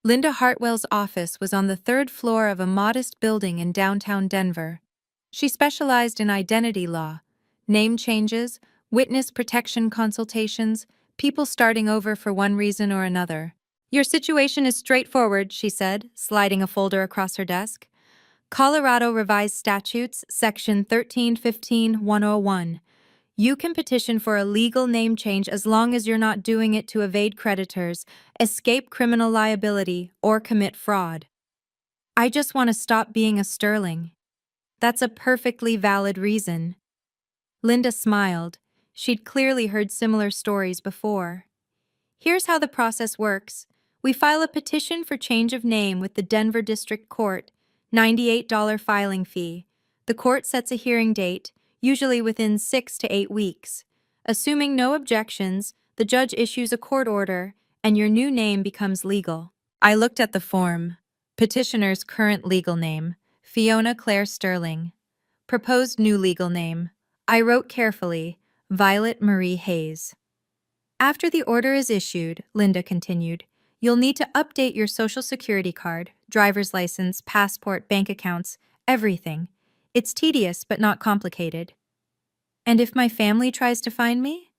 Linda Hartwell's office was on the 3rd floor of a modest building in downtown Denver. She specialized in identity law, name changes, witness protection consultations, people starting over for one reason or another. Your situation is straightforward, she said, sliding a folder across her desk. Colorado Revised Statutes, Section 1315-101. You can petition for a legal name change as long as you're not doing it to evade creditors, escape criminal liability, or commit fraud. I just want to stop being a Sterling. That's a perfectly valid reason. Linda smiled. She'd clearly heard similar stories before. Here's how the process works. We file a petition for change of name with the Denver District Court, $98 filing fee. The court sets a hearing date, usually within 6 to 8 weeks. Assuming no objections, the judge issues a court order, and your new name becomes legal. I looked at the form. Petitioner's current legal name, Fiona Claire Sterling. Proposed new legal name. I wrote carefully, Violet Marie Hayes. After the order is issued, Linda continued, you'll need to update your social security card, driver's license, passport, bank accounts, everything. It's tedious but not complicated. And if my family tries to find me?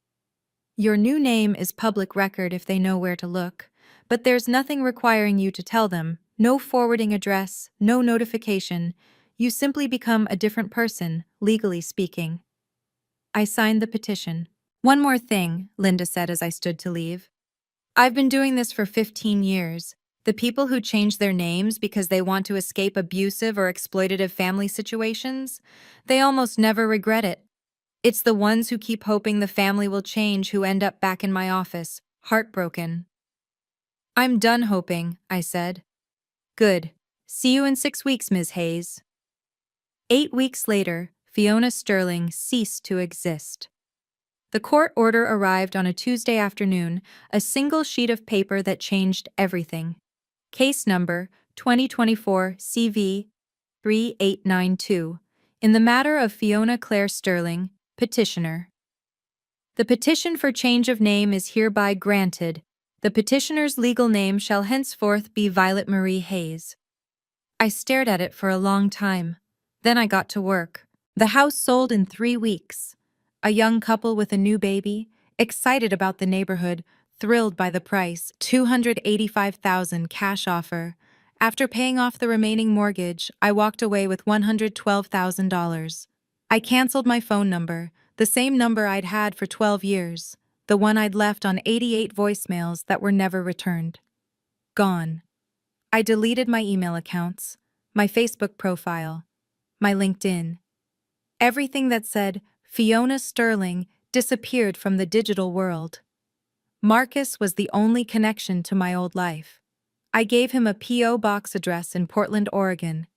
Your new name is public record if they know where to look, but there's nothing requiring you to tell them, no forwarding address, no notification. You simply become a different person, legally speaking. I signed the petition. One more thing, Linda said as I stood to leave. I've been doing this for 15 years. The people who change their names because they want to escape abusive or exploitative family situations, they almost never regret it. It's the ones who keep hoping the family will change who end up back in my office, heartbroken. I'm done hoping, I said. Good. See you in 6 weeks, Ms. Hayes. 8 weeks later, Fiona Sterling ceased to exist. The court order arrived on a Tuesday afternoon, a single sheet of paper that changed everything. Case number 2024 CV 3892. In the matter of Fiona Claire Sterling, petitioner. The petition for change of name is hereby granted. The petitioner's legal name shall henceforth be Violet Marie Hayes. I stared at it for a long time. Then I got to work. The house sold in 3 weeks. A young couple with a new baby, excited about the neighborhood, thrilled by the price, $285,000 cash offer. After paying off the remaining mortgage, I walked away with $112,000. I canceled my phone number, the same number I'd had for 12 years, the one I'd left on 88 voicemails that were never returned. Gone. I deleted my email accounts, my Facebook profile, my LinkedIn. Everything that said Fiona Sterling disappeared from the digital world. Marcus was the only connection to my old life. I gave him a P.O. box address in Portland, Oregon,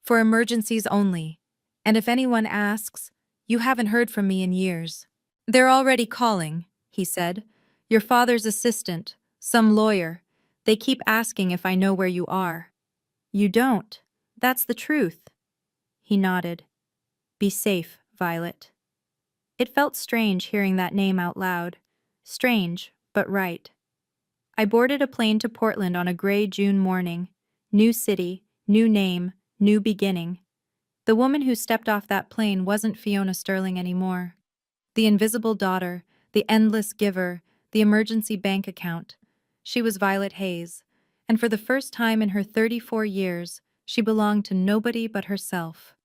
for emergencies only, and if anyone asks, you haven't heard from me in years. They're already calling, he said. Your father's assistant, some lawyer. They keep asking if I know where you are. You don't. That's the truth. He nodded. Be safe, Violet. It felt strange hearing that name out loud. Strange, but right. I boarded a plane to Portland on a gray June morning. New city, new name, new beginning. The woman who stepped off that plane wasn't Fiona Sterling anymore. The invisible daughter, the endless giver, the emergency bank account. She was Violet Hayes, and for the first time in her 34 years, she belonged to nobody but herself.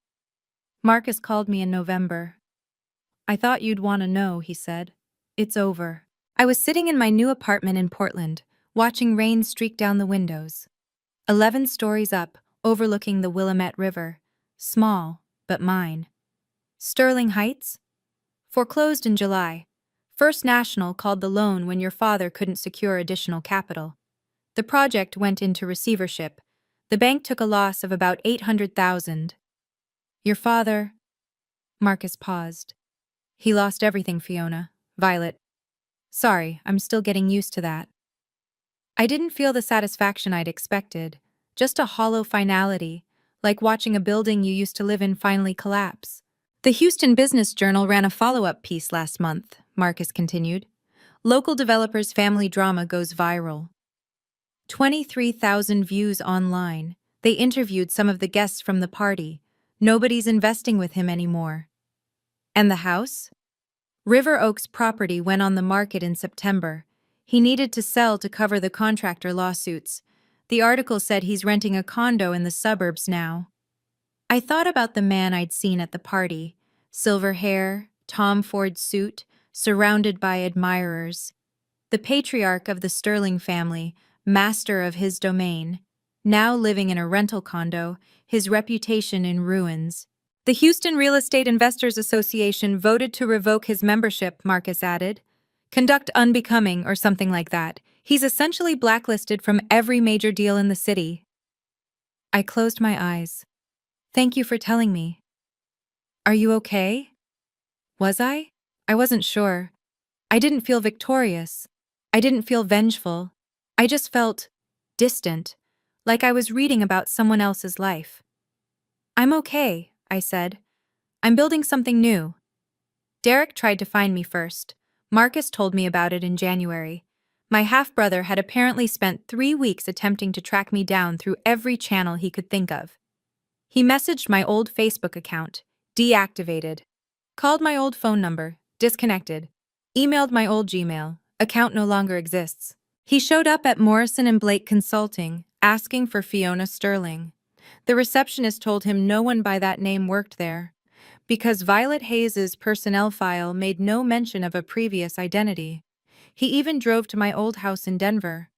Marcus called me in November. I thought you'd want to know, he said. It's over. I was sitting in my new apartment in Portland, watching rain streak down the windows. 11 stories up, overlooking the Willamette River. Small, but mine. Sterling Heights? Foreclosed in July. First National called the loan when your father couldn't secure additional capital. The project went into receivership. The bank took a loss of about $800,000. Your father... Marcus paused. He lost everything, Fiona. Violet. Sorry, I'm still getting used to that. I didn't feel the satisfaction I'd expected, just a hollow finality, like watching a building you used to live in finally collapse. The Houston Business Journal ran a follow-up piece last month, Marcus continued. Local developer's family drama goes viral. 23,000 views online. They interviewed some of the guests from the party. Nobody's investing with him anymore. And the house? River Oaks property went on the market in September. He needed to sell to cover the contractor lawsuits. The article said he's renting a condo in the suburbs now. I thought about the man I'd seen at the party. Silver hair, Tom Ford suit, surrounded by admirers. The patriarch of the Sterling family, master of his domain. Now living in a rental condo, his reputation in ruins. The Houston Real Estate Investors Association voted to revoke his membership, Marcus added. Conduct unbecoming or something like that. He's essentially blacklisted from every major deal in the city. I closed my eyes. Thank you for telling me. Are you okay? Was I? I wasn't sure. I didn't feel victorious. I didn't feel vengeful. I just felt distant, like I was reading about someone else's life. I'm okay, I said. I'm building something new. Derek tried to find me first. Marcus told me about it in January. My half-brother had apparently spent 3 weeks attempting to track me down through every channel he could think of. He messaged my old Facebook account, deactivated. Called my old phone number, disconnected. Emailed my old Gmail, account no longer exists. He showed up at Morrison and Blake Consulting, asking for Fiona Sterling. The receptionist told him no one by that name worked there, because Violet Hayes's personnel file made no mention of a previous identity. He even drove to my old house in Denver.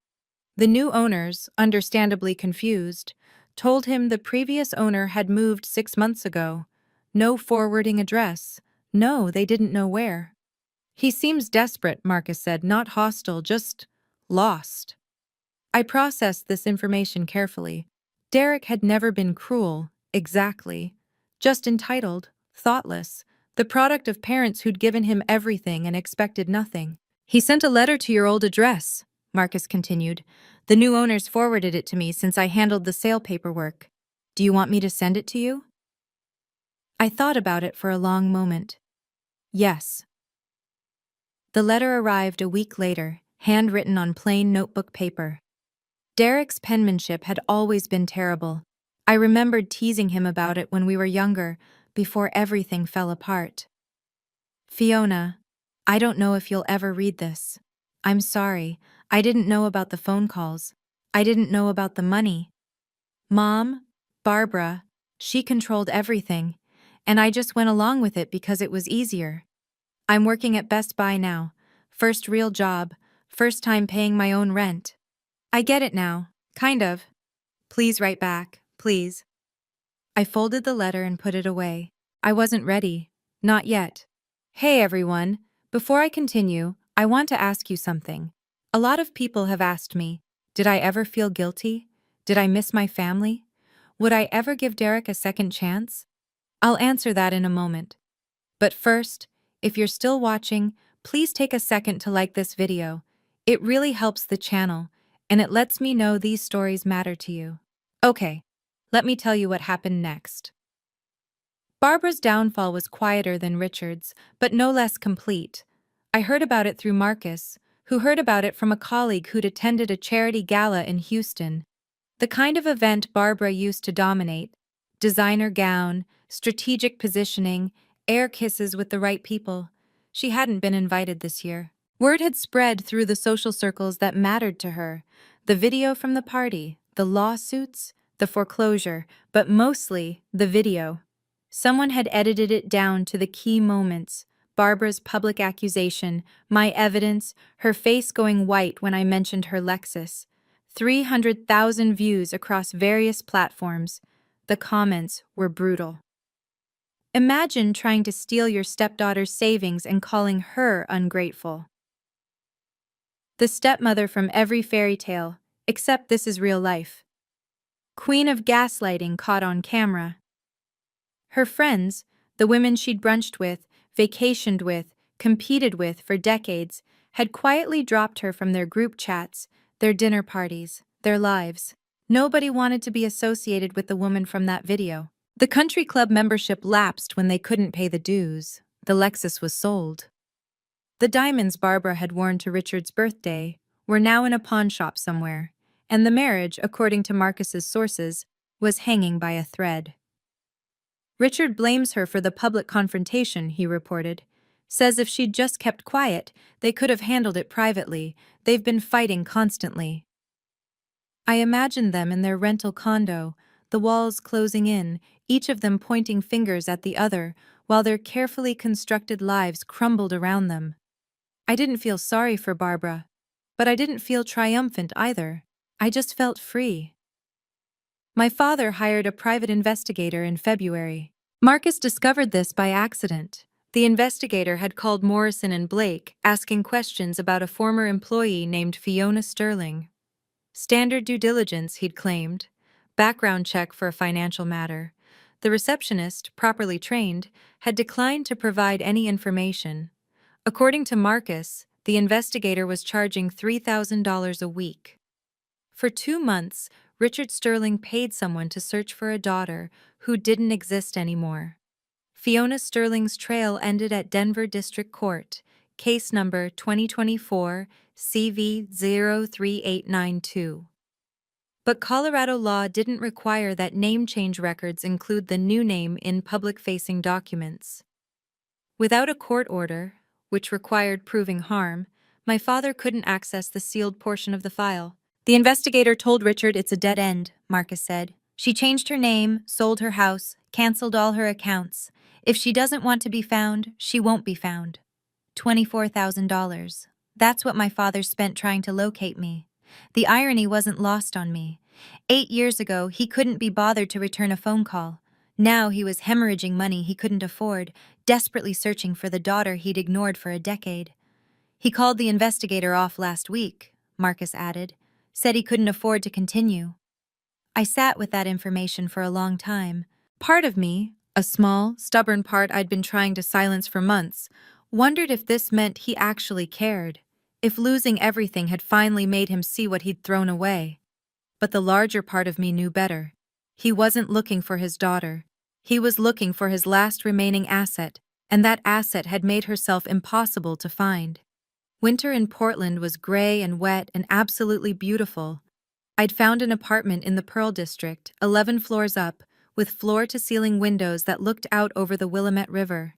The new owners, understandably confused, told him the previous owner had moved 6 months ago. No forwarding address. No, they didn't know where. He seems desperate, Marcus said, not hostile, just lost. I processed this information carefully. Derek had never been cruel, exactly. Just entitled, thoughtless, the product of parents who'd given him everything and expected nothing. He sent a letter to your old address, Marcus continued. The new owners forwarded it to me since I handled the sale paperwork. Do you want me to send it to you? I thought about it for a long moment. Yes. The letter arrived a week later, handwritten on plain notebook paper. Derek's penmanship had always been terrible. I remembered teasing him about it when we were younger, before everything fell apart. Fiona, I don't know if you'll ever read this. I'm sorry, I didn't know about the phone calls. I didn't know about the money. Mom, Barbara, she controlled everything, and I just went along with it because it was easier. I'm working at Best Buy now. First real job, first time paying my own rent. I get it now, kind of. Please write back, please. I folded the letter and put it away. I wasn't ready. Not yet. Hey everyone, Before I continue, I want to ask you something. A lot of people have asked me, did I ever feel guilty? Did I miss my family? Would I ever give Derek a second chance? I'll answer that in a moment. But first, if you're still watching, please take a second to like this video. It really helps the channel, and it lets me know these stories matter to you. Okay, let me tell you what happened next. Barbara's downfall was quieter than Richard's, but no less complete. I heard about it through Marcus, who heard about it from a colleague who'd attended a charity gala in Houston. The kind of event Barbara used to dominate: designer gown, strategic positioning, air kisses with the right people. She hadn't been invited this year. Word had spread through the social circles that mattered to her: the video from the party, the lawsuits, the foreclosure, but mostly the video. Someone had edited it down to the key moments: Barbara's public accusation, my evidence, her face going white when I mentioned her Lexus. 300,000 views across various platforms. The comments were brutal. Imagine trying to steal your stepdaughter's savings and calling her ungrateful. The stepmother from every fairy tale, except this is real life. Queen of gaslighting caught on camera. Her friends, the women she'd brunched with, vacationed with, competed with for decades, had quietly dropped her from their group chats, their dinner parties, their lives. Nobody wanted to be associated with the woman from that video. The country club membership lapsed when they couldn't pay the dues. The Lexus was sold. The diamonds Barbara had worn to Richard's birthday were now in a pawn shop somewhere, and the marriage, according to Marcus's sources, was hanging by a thread. Richard blames her for the public confrontation, he reported. Says if she'd just kept quiet, they could have handled it privately. They've been fighting constantly. I imagined them in their rental condo, the walls closing in, each of them pointing fingers at the other, while their carefully constructed lives crumbled around them. I didn't feel sorry for Barbara, but I didn't feel triumphant either. I just felt free. My father hired a private investigator in February. Marcus discovered this by accident. The investigator had called Morrison and Blake, asking questions about a former employee named Fiona Sterling. Standard due diligence, he'd claimed. Background check for a financial matter. The receptionist, properly trained, had declined to provide any information. According to Marcus, the investigator was charging $3,000 a week. For 2 months, Richard Sterling paid someone to search for a daughter who didn't exist anymore. Fiona Sterling's trail ended at Denver District Court, case number 2024 CV03892. But Colorado law didn't require that name change records include the new name in public-facing documents. Without a court order, which required proving harm, my father couldn't access the sealed portion of the file. The investigator told Richard it's a dead end, Marcus said. She changed her name, sold her house, canceled all her accounts. If she doesn't want to be found, she won't be found. $24,000. That's what my father spent trying to locate me. The irony wasn't lost on me. 8 years ago, he couldn't be bothered to return a phone call. Now he was hemorrhaging money he couldn't afford, desperately searching for the daughter he'd ignored for a decade. He called the investigator off last week, Marcus added. Said he couldn't afford to continue. I sat with that information for a long time. Part of me, a small, stubborn part I'd been trying to silence for months, wondered if this meant he actually cared, if losing everything had finally made him see what he'd thrown away. But the larger part of me knew better. He wasn't looking for his daughter. He was looking for his last remaining asset, and that asset had made herself impossible to find. Winter in Portland was gray and wet and absolutely beautiful. I'd found an apartment in the Pearl District, 11 floors up, with floor-to-ceiling windows that looked out over the Willamette River.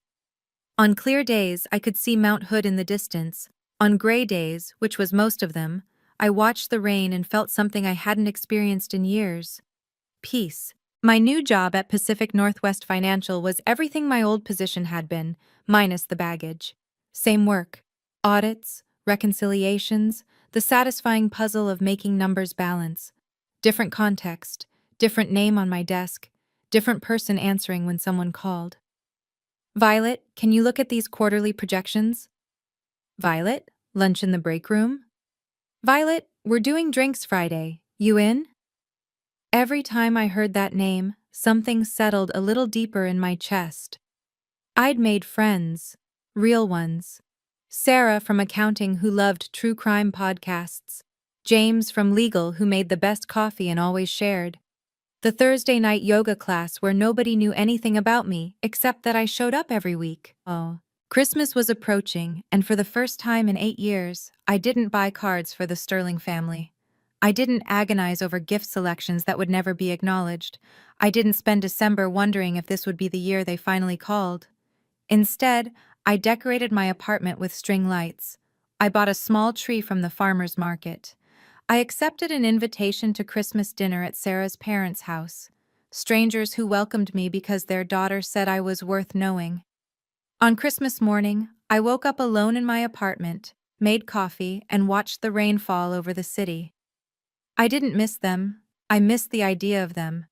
On clear days, I could see Mount Hood in the distance. On gray days, which was most of them, I watched the rain and felt something I hadn't experienced in years. Peace. My new job at Pacific Northwest Financial was everything my old position had been, minus the baggage. Same work. Audits, reconciliations, the satisfying puzzle of making numbers balance. Different context, different name on my desk, different person answering when someone called. Violet, can you look at these quarterly projections? Violet, lunch in the break room? Violet, we're doing drinks Friday. You in? Every time I heard that name, something settled a little deeper in my chest. I'd made friends, real ones. Sarah from accounting who loved true crime podcasts. James from legal who made the best coffee and always shared. The Thursday night yoga class where nobody knew anything about me except that I showed up every week. Oh. Christmas was approaching, and for the first time in 8 years, I didn't buy cards for the Sterling family. I didn't agonize over gift selections that would never be acknowledged. I didn't spend December wondering if this would be the year they finally called. Instead, I decorated my apartment with string lights. I bought a small tree from the farmer's market. I accepted an invitation to Christmas dinner at Sarah's parents' house. Strangers who welcomed me because their daughter said I was worth knowing. On Christmas morning, I woke up alone in my apartment, made coffee, and watched the rain fall over the city. I didn't miss them. I missed the idea of them.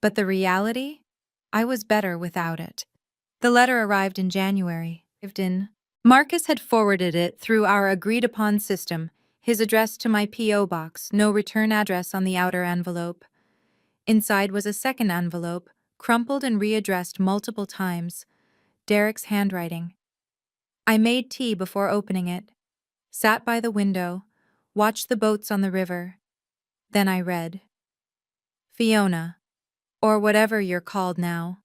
But the reality? I was better without it. The letter arrived in January. Marcus had forwarded it through our agreed-upon system, his address to my P.O. box, no return address on the outer envelope. Inside was a second envelope, crumpled and readdressed multiple times. Derek's handwriting. I made tea before opening it, sat by the window, watched the boats on the river. Then I read. Fiona, or whatever you're called now.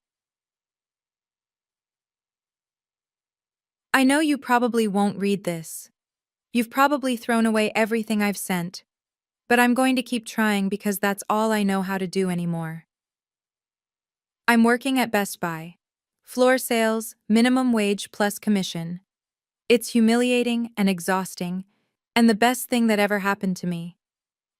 I know you probably won't read this. You've probably thrown away everything I've sent, but I'm going to keep trying because that's all I know how to do anymore. I'm working at Best Buy. Floor sales, minimum wage plus commission. It's humiliating and exhausting, and the best thing that ever happened to me.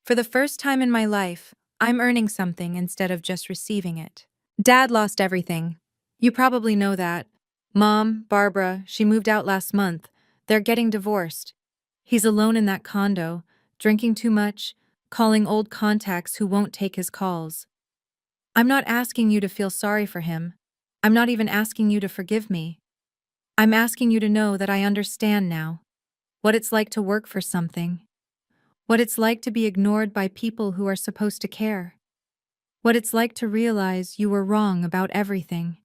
For the first time in my life, I'm earning something instead of just receiving it. Dad lost everything. You probably know that. Mom, Barbara, she moved out last month. They're getting divorced. He's alone in that condo, drinking too much, calling old contacts who won't take his calls. I'm not asking you to feel sorry for him. I'm not even asking you to forgive me. I'm asking you to know that I understand now. What it's like to work for something. What it's like to be ignored by people who are supposed to care. What it's like to realize you were wrong about everything.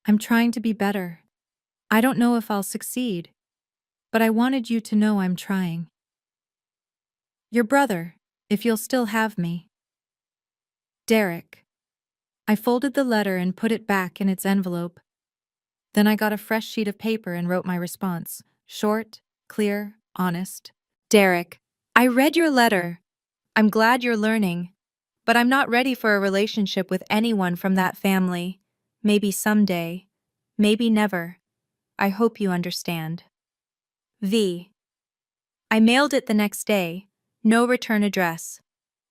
I'm trying to be better. I don't know if I'll succeed, but I wanted you to know I'm trying. Your brother, if you'll still have me. Derek. I folded the letter and put it back in its envelope. Then I got a fresh sheet of paper and wrote my response. Short, clear, honest. Derek, I read your letter. I'm glad you're learning, but I'm not ready for a relationship with anyone from that family. Maybe someday. Maybe never. I hope you understand. V. I mailed it the next day. No return address.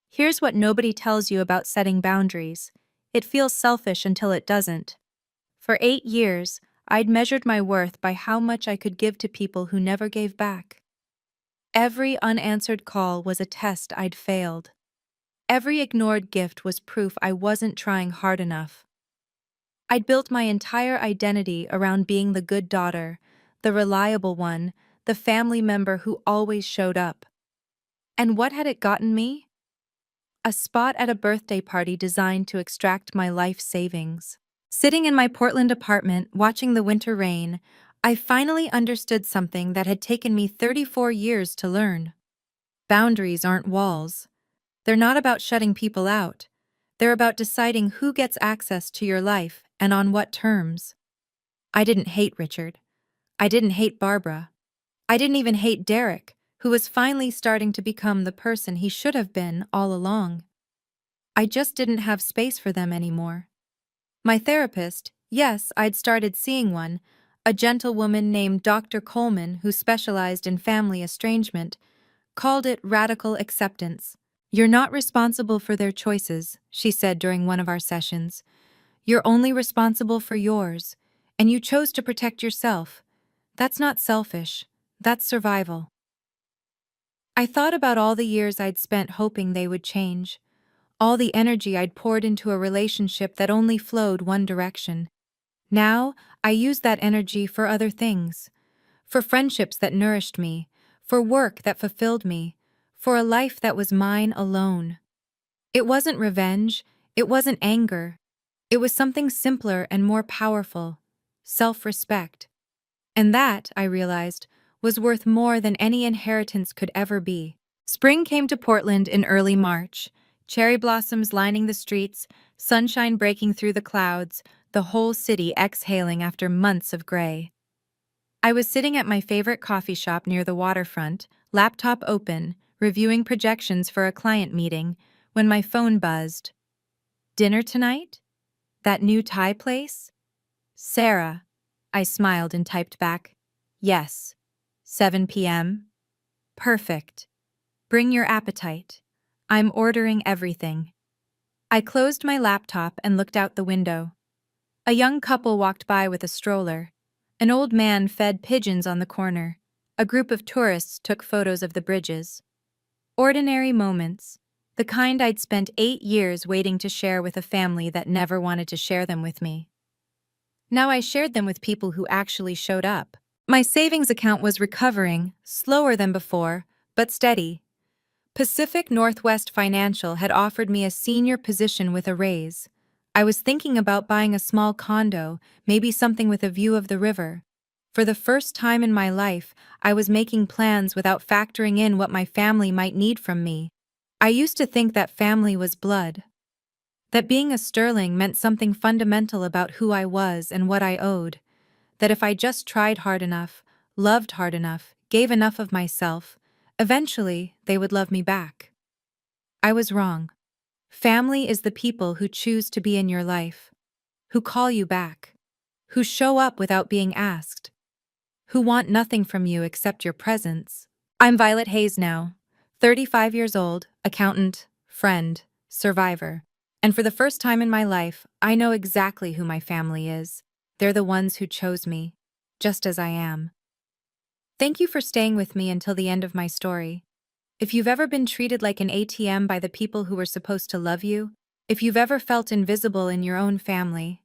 Here's what nobody tells you about setting boundaries. It feels selfish until it doesn't. For 8 years, I'd measured my worth by how much I could give to people who never gave back. Every unanswered call was a test I'd failed. Every ignored gift was proof I wasn't trying hard enough. I'd built my entire identity around being the good daughter, the reliable one, the family member who always showed up. And what had it gotten me? A spot at a birthday party designed to extract my life savings. Sitting in my Portland apartment, watching the winter rain, I finally understood something that had taken me 34 years to learn. Boundaries aren't walls. They're not about shutting people out. They're about deciding who gets access to your life and on what terms. I didn't hate Richard. I didn't hate Barbara. I didn't even hate Derek, who was finally starting to become the person he should have been all along. I just didn't have space for them anymore. My therapist, yes, I'd started seeing one, a gentlewoman named Dr. Coleman who specialized in family estrangement, called it radical acceptance. You're not responsible for their choices, she said during one of our sessions. You're only responsible for yours, and you chose to protect yourself. That's not selfish. That's survival. I thought about all the years I'd spent hoping they would change, all the energy I'd poured into a relationship that only flowed one direction. Now, I use that energy for other things, for friendships that nourished me, for work that fulfilled me, for a life that was mine alone. It wasn't revenge, it wasn't anger. It was something simpler and more powerful: self-respect. And that, I realized, was worth more than any inheritance could ever be. Spring came to Portland in early March. Cherry blossoms lining the streets, sunshine breaking through the clouds, the whole city exhaling after months of gray. I was sitting at my favorite coffee shop near the waterfront, laptop open, reviewing projections for a client meeting, when my phone buzzed. "Dinner tonight? That new Thai place?" "Sarah." I smiled and typed back, "Yes. 7 p.m. Perfect. Bring your appetite. I'm ordering everything." I closed my laptop and looked out the window. A young couple walked by with a stroller. An old man fed pigeons on the corner. A group of tourists took photos of the bridges. Ordinary moments, the kind I'd spent 8 years waiting to share with a family that never wanted to share them with me. Now I shared them with people who actually showed up. My savings account was recovering, slower than before, but steady. Pacific Northwest Financial had offered me a senior position with a raise. I was thinking about buying a small condo, maybe something with a view of the river. For the first time in my life, I was making plans without factoring in what my family might need from me. I used to think that family was blood, that being a Sterling meant something fundamental about who I was and what I owed, that if I just tried hard enough, loved hard enough, gave enough of myself, eventually they would love me back. I was wrong. Family is the people who choose to be in your life, who call you back, who show up without being asked, who want nothing from you except your presence. I'm Violet Hayes now, 35 years old, accountant, friend, survivor. And for the first time in my life, I know exactly who my family is. They're the ones who chose me, just as I am. Thank you for staying with me until the end of my story. If you've ever been treated like an ATM by the people who were supposed to love you, if you've ever felt invisible in your own family,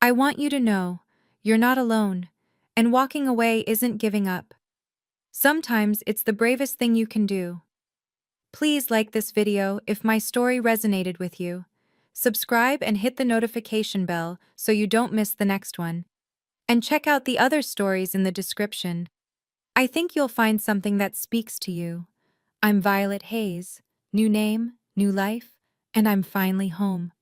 I want you to know you're not alone, and walking away isn't giving up. Sometimes it's the bravest thing you can do. Please like this video if my story resonated with you. Subscribe and hit the notification bell so you don't miss the next one. And check out the other stories in the description. I think you'll find something that speaks to you. I'm Violet Hayes. New name, new life, and I'm finally home.